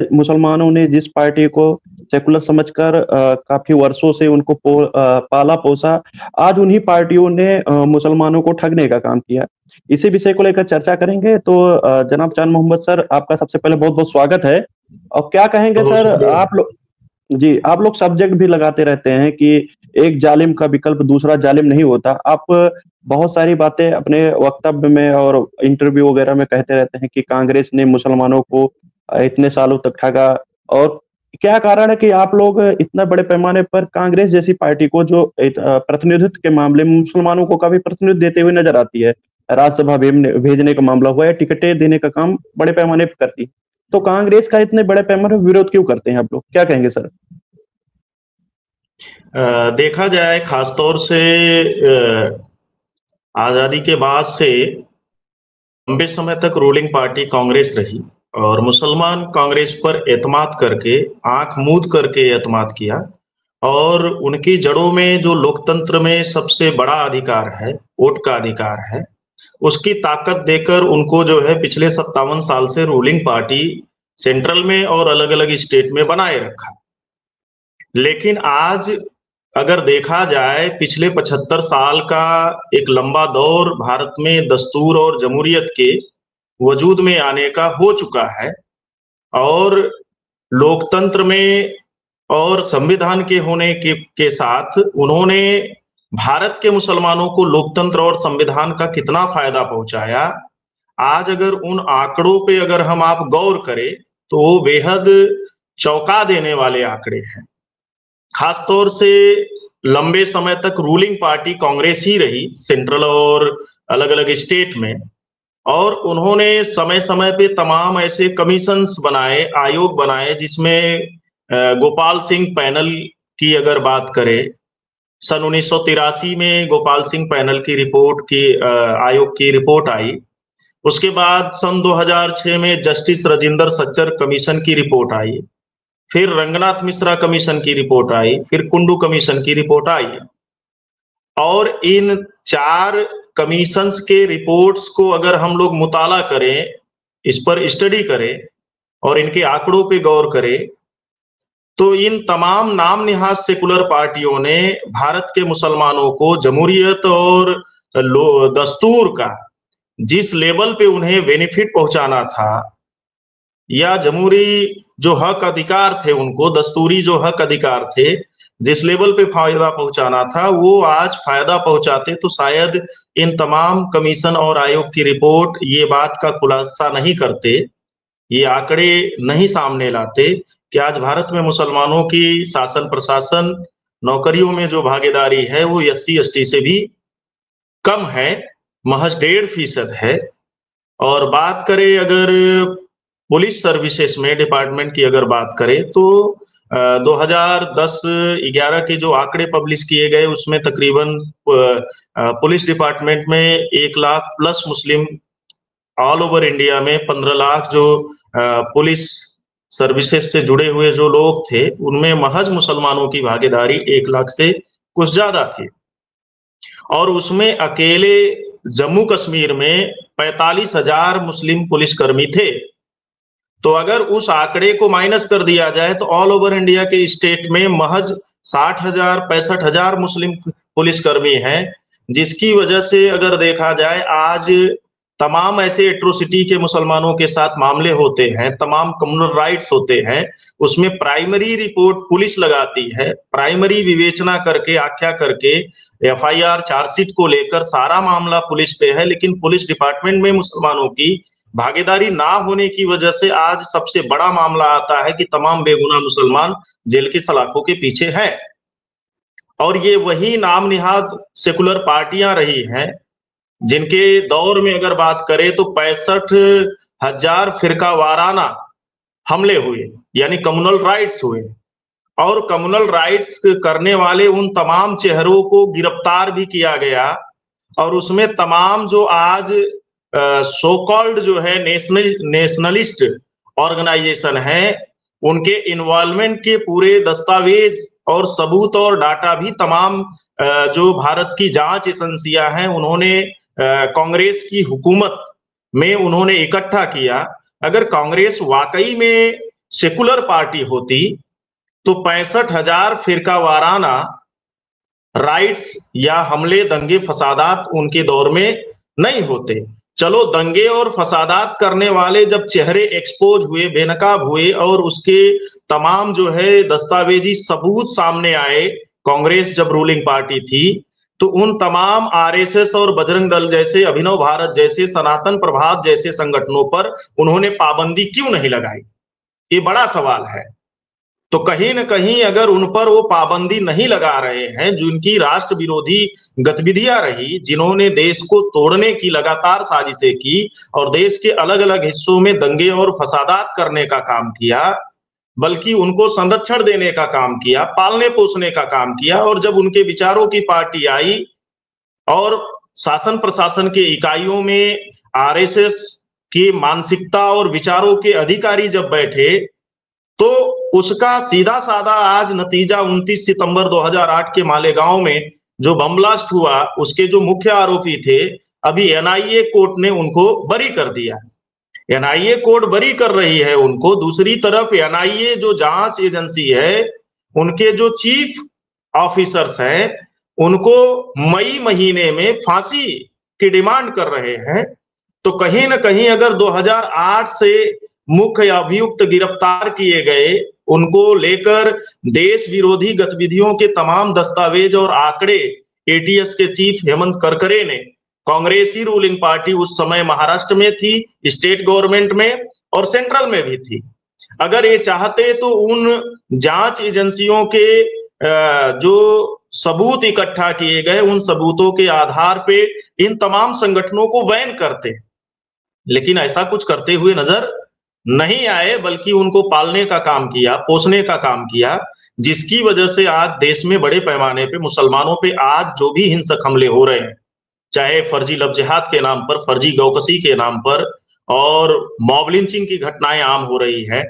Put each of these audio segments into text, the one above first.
मुसलमानों ने जिस पार्टी को सेकुलर समझकर काफ़ी वर्षों से उनको पाला-पोसा, आज उन्हीं पार्टियों ने मुसलमानों को ठगने का काम किया। इसी विषय को लेकर चर्चा करेंगे तो जनाब चांद मोहम्मद सर, आपका सबसे पहले बहुत-बहुत स्वागत है। और क्या कहेंगे बहुत सर, शुक्रिया। आप लोग जी, आप लोग सब्जेक्ट भी लगाते रहते हैं कि एक जालिम का विकल्प दूसरा जालिम नहीं होता। आप बहुत सारी बातें अपने वक्तव्य में और इंटरव्यू वगैरह में कहते रहते हैं कि कांग्रेस ने मुसलमानों को इतने सालों तक ठगा। और क्या कारण है कि आप लोग इतना बड़े पैमाने पर कांग्रेस जैसी पार्टी को, जो प्रतिनिधित्व के मामले में मुसलमानों को काफ़ी प्रतिनिधित्व देते हुए नज़र आती है, राज्यसभा भेजने का मामला हुआ या टिकटें देने का काम बड़े पैमाने पे करती है। तो कांग्रेस का इतने बड़े पैमाने पर विरोध क्यों करते हैं आप लोग? क्या कहेंगे सर? देखा जाए खासतौर से आजादी के बाद से लंबे समय तक रूलिंग पार्टी कांग्रेस रही और मुसलमान कांग्रेस पर एतमाद करके, आंख मूंद करके एतमाद किया और उनकी जड़ों में जो लोकतंत्र में सबसे बड़ा अधिकार है, वोट का अधिकार है, उसकी ताकत देकर उनको जो है पिछले 57 साल से रूलिंग पार्टी सेंट्रल में और अलग-अलग स्टेट में बनाए रखा। लेकिन आज अगर देखा जाए पिछले 75 साल का एक लंबा दौर भारत में दस्तूर और जमहूरियत के वजूद में आने का हो चुका है और लोकतंत्र में और संविधान के होने के साथ उन्होंने भारत के मुसलमानों को लोकतंत्र और संविधान का कितना फायदा पहुंचाया, आज अगर उन आंकड़ों पे अगर हम आप गौर करें तो वो बेहद चौंका देने वाले आंकड़े हैं। खासतौर से लंबे समय तक रूलिंग पार्टी कांग्रेस ही रही सेंट्रल और अलग-अलग स्टेट में और उन्होंने समय-समय पे तमाम ऐसे कमीशंस बनाए, आयोग बनाए जिसमें गोपाल सिंह पैनल की अगर बात करें, सन 1983 में गोपाल सिंह पैनल की रिपोर्ट की आयोग की रिपोर्ट आई। उसके बाद सन 2006 में जस्टिस राजिंदर सच्चर कमीशन की रिपोर्ट आई। फिर रंगनाथ मिश्रा कमीशन की रिपोर्ट आई, फिर कुंडू कमीशन की रिपोर्ट आई और इन 4 कमीशंस के रिपोर्ट्स को अगर हम लोग मुताला करें, इस पर स्टडी करें और इनके आंकड़ों पे गौर करें, तो इन तमाम नाम निहाद सेकुलर पार्टियों ने भारत के मुसलमानों को जमहूरियत और दस्तूर का जिस लेवल पे उन्हें बेनिफिट पहुंचाना था या जमहूरी जो हक अधिकार थे उनको, दस्तूरी जो हक अधिकार थे, जिस लेवल पे फायदा पहुंचाना था, वो आज फायदा पहुंचाते तो शायद इन तमाम कमीशन और आयोग की रिपोर्ट ये बात का खुलासा नहीं करते, ये आंकड़े नहीं सामने लाते कि आज भारत में मुसलमानों की शासन प्रशासन नौकरियों में जो भागीदारी है वो SC/ST से भी कम है, महज 1.5% है। और बात करें अगर पुलिस सर्विसेज में डिपार्टमेंट की अगर बात करें तो 2010-11 के जो आंकड़े पब्लिश किए गए उसमें तकरीबन पुलिस डिपार्टमेंट में 1 लाख प्लस मुस्लिम, ऑल ओवर इंडिया में 15 लाख जो पुलिस सर्विसेज से जुड़े हुए जो लोग थे उनमें महज मुसलमानों की भागीदारी 1 लाख से कुछ ज्यादा थी और उसमें अकेले जम्मू कश्मीर में 45,000 मुस्लिम पुलिसकर्मी थे। तो अगर उस आंकड़े को माइनस कर दिया जाए तो ऑल ओवर इंडिया के स्टेट में महज 60,000 65,000 मुस्लिम पुलिसकर्मी हैं, जिसकी वजह से अगर देखा जाए आज तमाम ऐसे एट्रोसिटी के मुसलमानों के साथ मामले होते हैं, तमाम कम्युनल राइट्स होते हैं, उसमें प्राइमरी रिपोर्ट पुलिस लगाती है, प्राइमरी विवेचना करके आख्या करके FIR चार्जशीट को लेकर सारा मामला पुलिस पे है, लेकिन पुलिस डिपार्टमेंट में मुसलमानों की भागीदारी ना होने की वजह से आज सबसे बड़ा मामला आता है कि तमाम बेगुनाह मुसलमान जेल की सलाखों के पीछे हैं। और ये वही नाम निहाद सेकुलर पार्टियां रही हैं जिनके दौर में अगर बात करें तो 65,000 फिरका वाराना हमले हुए, यानी कम्युनल राइट्स हुए और कम्युनल राइट्स करने वाले उन तमाम चेहरों को गिरफ्तार भी किया गया और उसमें तमाम जो आज सो कॉल्ड जो है नेशनलिस्ट ऑर्गेनाइजेशन है उनके इन्वॉल्वमेंट के पूरे दस्तावेज और सबूत और डाटा भी तमाम जो भारत की जांच एजेंसियां हैं उन्होंने कांग्रेस की हुकूमत में उन्होंने इकट्ठा किया। अगर कांग्रेस वाकई में सेकुलर पार्टी होती तो 65,000 फिरका वाराना राइट्स या हमले, दंगे, फसादात उनके दौर में नहीं होते। चलो, दंगे और फसादात करने वाले जब चेहरे एक्सपोज हुए, बेनकाब हुए और उसके तमाम जो है दस्तावेजी सबूत सामने आए, कांग्रेस जब रूलिंग पार्टी थी, तो उन तमाम आरएसएस और बजरंग दल जैसे, अभिनव भारत जैसे, सनातन प्रभात जैसे संगठनों पर उन्होंने पाबंदी क्यों नहीं लगाई? ये बड़ा सवाल है। तो कहीं ना कहीं अगर उन पर वो पाबंदी नहीं लगा रहे हैं, जिनकी राष्ट्र विरोधी गतिविधियां रही, जिन्होंने देश को तोड़ने की लगातार साजिशें की और देश के अलग अलग हिस्सों में दंगे और फसादात करने का काम किया, बल्कि उनको संरक्षण देने का काम किया, पालने पोसने का काम किया, और जब उनके विचारों की पार्टी आई और शासन प्रशासन के इकाइयों में आरएसएस की मानसिकता और विचारों के अधिकारी जब बैठे, तो उसका सीधा साधा आज नतीजा 29 सितंबर 2008 के मालेगांव में जो बम ब्लास्ट हुआ, उसके जो मुख्य आरोपी थे, अभी एनआईए कोर्ट ने उनको बरी कर दिया। एनआईए कोर्ट बरी कर रही है उनको। दूसरी तरफ एनआईए जो जांच एजेंसी है, उनके जो चीफ ऑफिसर्स हैं, उनको मई महीने में फांसी की डिमांड कर रहे हैं। तो कहीं ना कहीं अगर 2008 से मुख्य अभियुक्त गिरफ्तार किए गए, उनको लेकर देश विरोधी गतिविधियों के तमाम दस्तावेज और आंकड़े एटीएस के चीफ हेमंत करकरे ने, कांग्रेसी रूलिंग पार्टी उस समय महाराष्ट्र में थी, स्टेट गवर्नमेंट में और सेंट्रल में भी थी, अगर ये चाहते तो उन जांच एजेंसियों के जो सबूत इकट्ठा किए गए, उन सबूतों के आधार पे इन तमाम संगठनों को बैन करते। लेकिन ऐसा कुछ करते हुए नजर नहीं आए, बल्कि उनको पालने का काम किया, पोसने का काम किया, जिसकी वजह से आज देश में बड़े पैमाने पे मुसलमानों पे आज जो भी हिंसक हमले हो रहे हैं, चाहे फर्जी लव जिहाद के नाम पर, फर्जी गौकसी के नाम पर, और मॉब लिंचिंग की घटनाएं आम हो रही है।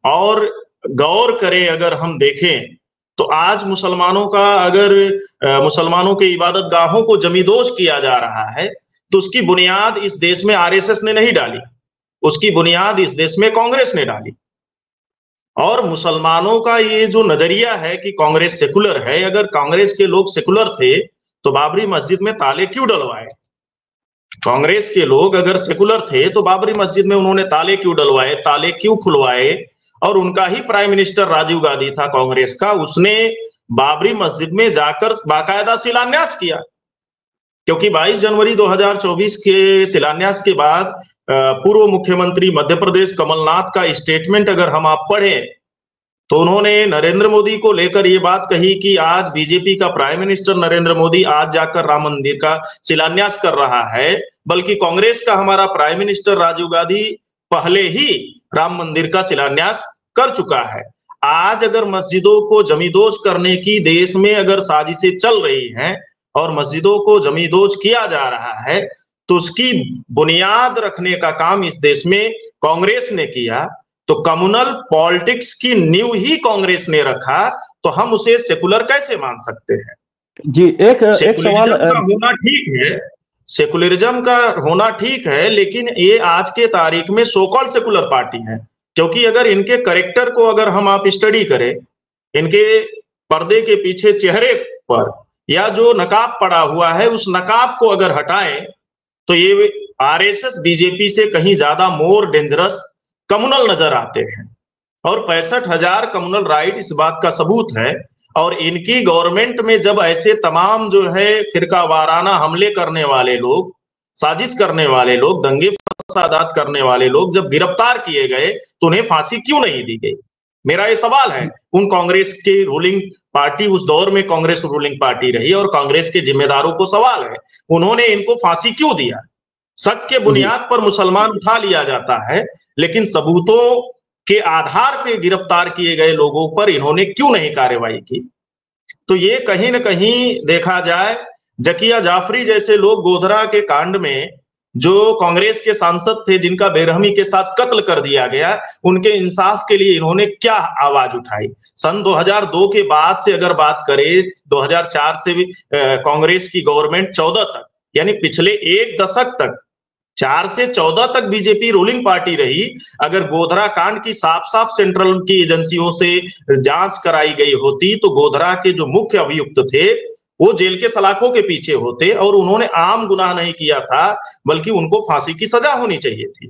और गौर करें, अगर हम देखें तो आज मुसलमानों का, अगर मुसलमानों के इबादत गाहों को जमींदोज किया जा रहा है, तो उसकी बुनियाद इस देश में आरएसएस ने नहीं डाली, उसकी बुनियाद इस देश में कांग्रेस ने डाली। और मुसलमानों का ये जो नजरिया है कि कांग्रेस सेकुलर है, अगर कांग्रेस के लोग सेकुलर थे तो बाबरी मस्जिद में ताले क्यों डलवाए? कांग्रेस के लोग अगर सेकुलर थे तो बाबरी मस्जिद में उन्होंने ताले क्यों डलवाए, ताले क्यों खुलवाए? और उनका ही प्राइम मिनिस्टर राजीव गांधी था कांग्रेस का, उसने बाबरी मस्जिद में जाकर बाकायदा शिलान्यास किया, क्योंकि 22 जनवरी 2024 के शिलान्यास के बाद पूर्व मुख्यमंत्री मध्य प्रदेश कमलनाथ का स्टेटमेंट अगर हम आप पढ़ें, तो उन्होंने नरेंद्र मोदी को लेकर ये बात कही कि आज बीजेपी का प्राइम मिनिस्टर नरेंद्र मोदी आज जाकर राम मंदिर का शिलान्यास कर रहा है, बल्कि कांग्रेस का हमारा प्राइम मिनिस्टर राजीव गांधी पहले ही राम मंदिर का शिलान्यास कर चुका है। आज अगर मस्जिदों को जमींदोज करने की देश में अगर साजिशें चल रही हैं और मस्जिदों को जमींदोज किया जा रहा है, तो उसकी बुनियाद रखने का काम इस देश में कांग्रेस ने किया। तो कम्युनल पॉलिटिक्स की नींव ही कांग्रेस ने रखा, तो हम उसे सेकुलर कैसे मान सकते हैं? जी, एक सवाल होना ठीक है, सेकुलरिज्म का होना ठीक है, लेकिन ये आज के तारीख में सो कॉल्ड सेकुलर पार्टी है, क्योंकि अगर इनके कैरेक्टर को अगर हम आप स्टडी करें, इनके पर्दे के पीछे चेहरे पर या जो नकाब पड़ा हुआ है, उस नकाब को अगर हटाएं, तो ये आरएसएस बीजेपी से कहीं ज्यादा मोर डेंजरस कम्युनल नजर आते हैं। और 65,000 कम्युनल राइट इस बात का सबूत है। और इनकी गवर्नमेंट में जब ऐसे तमाम जो है फिरका वाराना हमले करने वाले लोग, साजिश करने वाले लोग, दंगे फसादात करने वाले लोग जब गिरफ्तार किए गए, तो उन्हें फांसी क्यों नहीं दी गई? मेरा ये सवाल है। उन कांग्रेस की रूलिंग पार्टी, उस दौर में कांग्रेस रूलिंग पार्टी रही, और कांग्रेस के जिम्मेदारों को सवाल है, उन्होंने इनको फांसी क्यों दिया? शक के बुनियाद पर मुसलमान उठा लिया जाता है, लेकिन सबूतों के आधार पर गिरफ्तार किए गए लोगों पर इन्होंने क्यों नहीं कार्रवाई की? तो ये कहीं ना कहीं देखा जाए, जकिया जाफरी जैसे लोग गोधरा के कांड में जो कांग्रेस के सांसद थे, जिनका बेरहमी के साथ कत्ल कर दिया गया, उनके इंसाफ के लिए इन्होंने क्या आवाज उठाई? सन 2002 के बाद से अगर बात करें, 2004 से भी कांग्रेस की गवर्नमेंट 14 तक, यानी पिछले एक दशक तक 4 से 14 तक बीजेपी रूलिंग पार्टी रही। अगर गोधरा कांड की साफ-साफ सेंट्रल की एजेंसियों से जांच कराई गई होती तो गोधरा के जो मुख्य अभियुक्त थे वो जेल के सलाखों के पीछे होते और उन्होंने आम गुनाह नहीं किया था, बल्कि उनको फांसी की सजा होनी चाहिए थी।